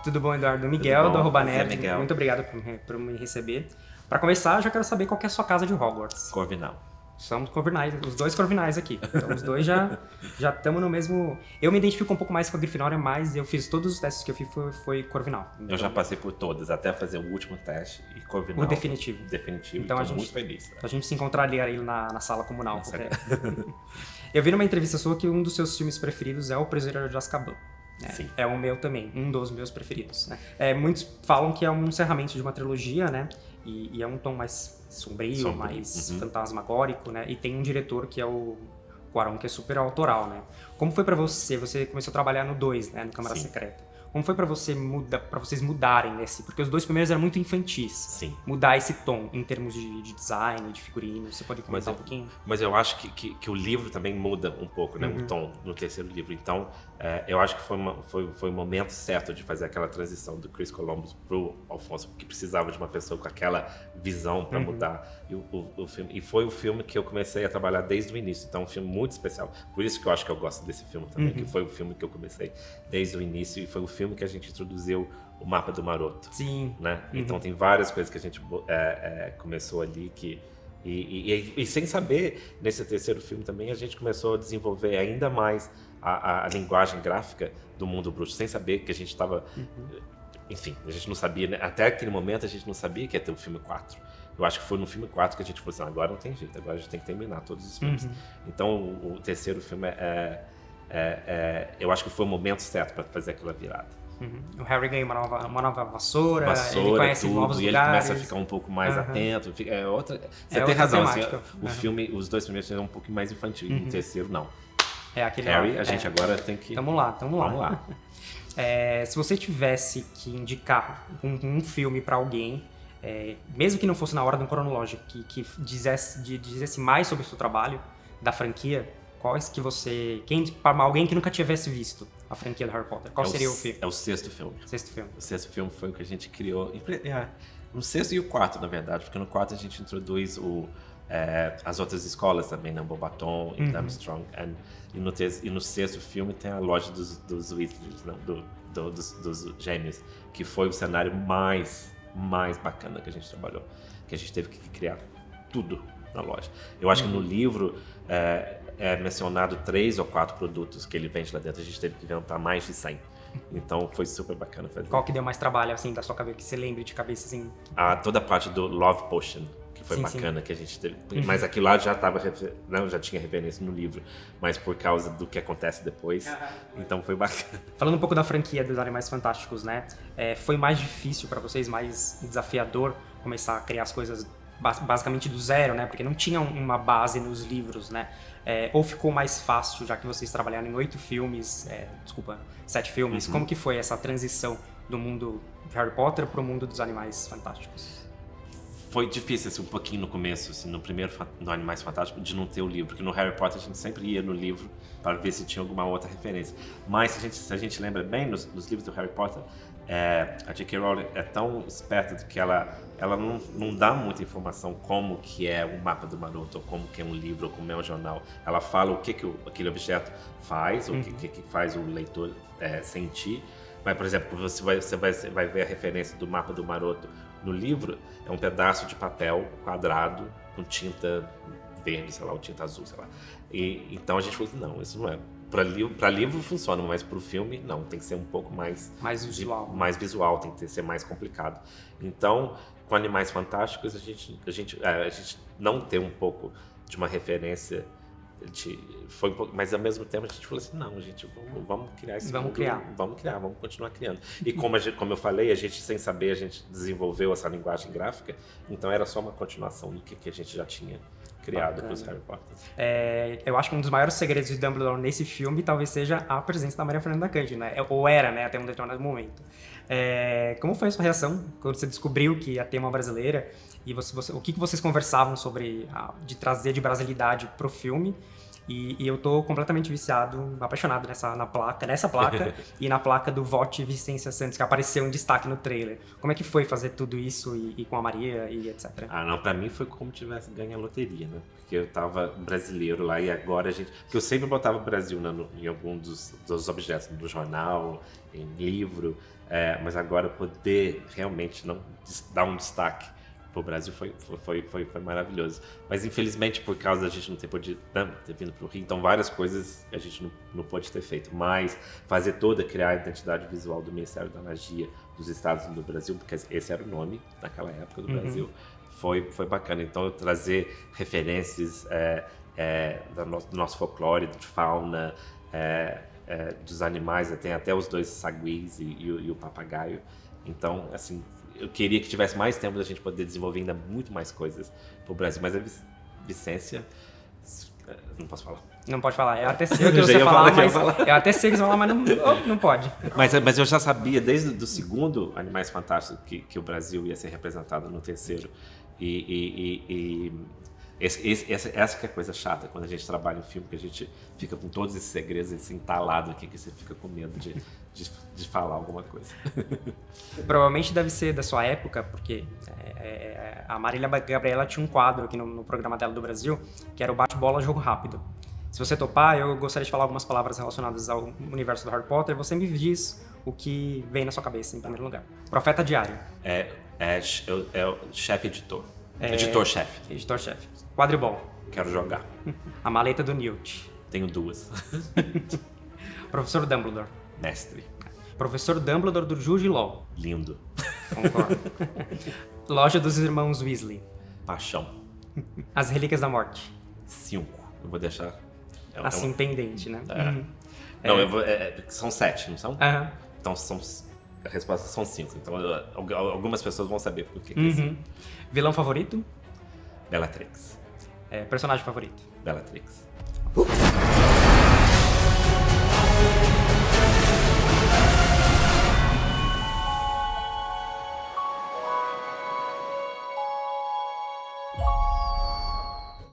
Tudo bom, Eduardo? Miguel, do Arroba Prazer, Nerd. Miguel. Muito obrigado por me receber. Para começar, eu já quero saber qual que é a sua casa de Hogwarts. Corvinal. Somos corvinais, os dois corvinais aqui. Então, os dois já estamos no mesmo... Eu me identifico um pouco mais com a Grifinória, mas eu fiz todos os testes que eu fiz foi corvinal. Então, Eu já passei por todas, até fazer o último teste e Corvinal. O definitivo. Definitivo, Então, então muito feliz. A gente se encontraria aí na sala comunal. Nossa, Eu vi numa entrevista sua que um dos seus filmes preferidos é O Prisioneiro de Azkaban. Sim. É o meu também, um dos meus preferidos. Né? Muitos falam que é um encerramento de uma trilogia, né? E é um tom mais sombrio, mais fantasmagórico, né? E tem um diretor que é o Cuarón, que é super autoral, né? Como foi pra você? Você começou a trabalhar no 2, né? No Câmara Sim. Secreta. Como foi pra vocês mudarem esse? Porque os dois primeiros eram muito infantis. Sim. Mudar esse tom em termos de design, de figurino. Você pode comentar um pouquinho? Mas eu acho que o livro também muda um pouco, né? O tom no terceiro livro. Então, eu acho que foi o momento certo de fazer aquela transição do Chris Columbus pro Alfonso, que precisava de uma pessoa com aquela visão para mudar. E filme, e foi o filme que eu comecei a trabalhar desde o início. Então, é um filme muito especial. Por isso que eu acho que eu gosto desse filme também, que foi o filme que eu comecei desde o início e foi o filme que a gente introduziu o Mapa do Maroto. Sim. Né? Então tem várias coisas que a gente começou ali que... E sem saber, nesse terceiro filme também, a gente começou a desenvolver ainda mais a linguagem gráfica do mundo bruxo, sem saber que a gente estava... Enfim, a gente não sabia, né? Até aquele momento a gente não sabia que ia ter o filme 4. Eu acho que foi no filme 4 que a gente falou assim, agora não tem jeito, agora a gente tem que terminar todos os filmes. Então o terceiro filme eu acho que foi o momento certo para fazer aquela virada. O Harry ganha uma nova vassoura, ele conhece tudo, novos e lugares. ele começa a ficar um pouco mais atento. Você tem razão, assim, os dois primeiros são um pouco mais infantil, e o terceiro não. Harry, a gente agora tem que... Tamo lá. Vamos lá. Se você tivesse que indicar um filme pra alguém, mesmo que não fosse na ordem cronológica, que dizesse mais sobre o seu trabalho, da franquia, quais que você... Para alguém que nunca tivesse visto a franquia do Harry Potter, qual seria o filme? É o sexto filme. O sexto filme foi o que a gente criou. No sexto e o quarto, na verdade, porque no quarto a gente introduz as outras escolas também, né? Beauxbaton e Armstrong. E no sexto filme tem a loja dos Weasleys, né? dos gêmeos, que foi o cenário mais bacana que a gente trabalhou. Que a gente teve que criar tudo na loja. Eu acho que no livro é mencionado 3 ou 4 produtos que ele vende lá dentro. A gente teve que inventar mais de 100. Então foi super bacana fazer. Qual que deu mais trabalho, assim, da sua cabeça, que você lembre de cabeça, assim? Toda a parte do Love Potion, que foi bacana, que a gente teve. Mas aquilo lá já já tinha referência no livro, mas por causa do que acontece depois, então foi bacana. Falando um pouco da franquia dos Animais Fantásticos, né? Foi mais difícil pra vocês, mais desafiador começar a criar as coisas basicamente do zero, né? Porque não tinha uma base nos livros, né? Ou ficou mais fácil, já que vocês trabalharam em 7 filmes. Como que foi essa transição do mundo de Harry Potter pro mundo dos Animais Fantásticos? Foi difícil, assim, um pouquinho no começo, assim, no primeiro no Animais Fantásticos, de não ter o livro, porque no Harry Potter a gente sempre ia no livro para ver se tinha alguma outra referência. Mas se a gente lembra bem, nos livros do Harry Potter, a J.K. Rowling é tão esperta de que ela não dá muita informação como que é o mapa do Maroto, ou como que é um livro, ou como é um jornal. Ela fala o que aquele objeto faz, o que faz o leitor sentir. Mas, por exemplo, você vai ver a referência do mapa do Maroto no livro, é um pedaço de papel quadrado com tinta verde, sei lá, ou tinta azul, sei lá. Então a gente falou assim, não, isso não é. Para livro funciona, mas para o filme não, tem que ser um pouco mais visual. Mais visual, tem que ser mais complicado. Então, com Animais Fantásticos, a gente não tem um pouco de uma referência foi um pouco, mas ao mesmo tempo a gente falou assim, não, gente, vamos criar esse mundo, vamos continuar criando. E como eu falei, a gente sem saber, a gente desenvolveu essa linguagem gráfica, então era só uma continuação do que a gente já tinha criado para os Harry Potter. Eu acho que um dos maiores segredos de Dumbledore nesse filme talvez seja a presença da Maria Fernanda Cândido, né? Ou era, né? Até um determinado momento. Como foi a sua reação quando você descobriu que ia ter uma brasileira? E o que vocês conversavam sobre de trazer de brasilidade pro filme? E eu tô completamente viciado, apaixonado nessa placa e na placa do Vote Vicência Santos, que apareceu em destaque no trailer. Como é que foi fazer tudo isso e com a Maria e etc? Ah, não, pra mim foi como tivesse ganho a loteria, né? Porque eu tava brasileiro lá e agora a gente... Porque eu sempre botava o Brasil em algum dos objetos, no jornal, em livro, mas agora poder realmente não dar um destaque pro Brasil foi maravilhoso. Mas infelizmente por causa da gente não ter podido ter vindo pro Rio, então várias coisas a gente não pôde ter feito. Mas fazer criar a identidade visual do Ministério da Magia dos Estados Unidos do Brasil, porque esse era o nome naquela época do Brasil, foi bacana. Então eu trazer referências do nosso folclore, de fauna, dos animais, tem até os dois saguis e o papagaio. Então, assim, eu queria que tivesse mais tempo da gente poder desenvolver ainda muito mais coisas pro Brasil, mas a Vicência, não posso falar. Não pode falar, eu até sei o que você falar, mas eu até sei o que você falar, mas não pode. Mas eu já sabia desde o segundo Animais Fantásticos que o Brasil ia ser representado no terceiro. Essa que é a coisa chata quando a gente trabalha em filme, que a gente fica com todos esses segredos assim, entalado aqui, que você fica com medo de falar alguma coisa. Provavelmente deve ser da sua época, porque a Marília Gabriela tinha um quadro aqui no programa dela do Brasil, que era o Bate-Bola Jogo Rápido. Se você topar, eu gostaria de falar algumas palavras relacionadas ao universo do Harry Potter, você me diz o que vem na sua cabeça, em primeiro lugar. Profeta Diário. É o chefe editor. Editor-chefe. Editor-chefe. Quadribol. Quero jogar. A maleta do Newt. Tenho 2. Professor Dumbledore. Mestre. Professor Dumbledore do Jude Law. Lindo. Concordo. Loja dos Irmãos Weasley. Paixão. As Relíquias da Morte. 5. Eu vou deixar... Assim, pendente, né? Não, são 7, não são? Então, a resposta são 5. Então, algumas pessoas vão saber por que é assim. Vilão favorito? Bellatrix. Personagem favorito? Bellatrix.